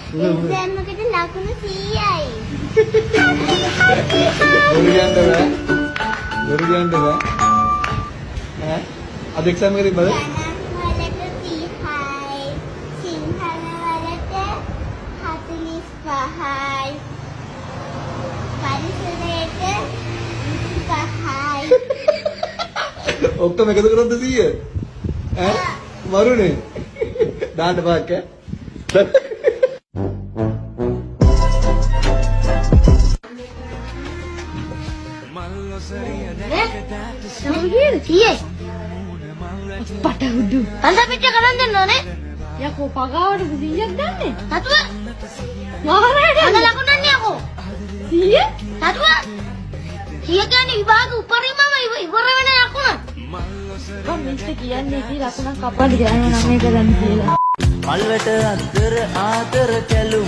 Exam එකට ලකුණු 100යි. බොරු කියන්න බෑ. ඈ අද එක්සෑම් එකේ තිබ්බද? ගණන් වලට 30යි. සිංහල වලට 45යි. පරිසරයට 25යි. ඔක්කොම එකතු කරොත් 100. ඈ මරුනේ. දාන්න පාක් ඈ. පටහුඩු. තන්ද පිට කරන් දෙන්න ඕනේ. යකෝ පගාවට 100ක් ගන්නෙ. තතුව. වාරයට අද ලකුණන්නේ යකෝ. 100? තතුව. 100 කියන්නේ විභාග උපරිමම ඉවර වෙන ලකුණ. මම මිස්ටර් කියන්නේ ඉතින් ලකුණක් කපන්න ගියා නම් මේ කරන්න කියලා. මල්වට අතර ආදර කැලුම්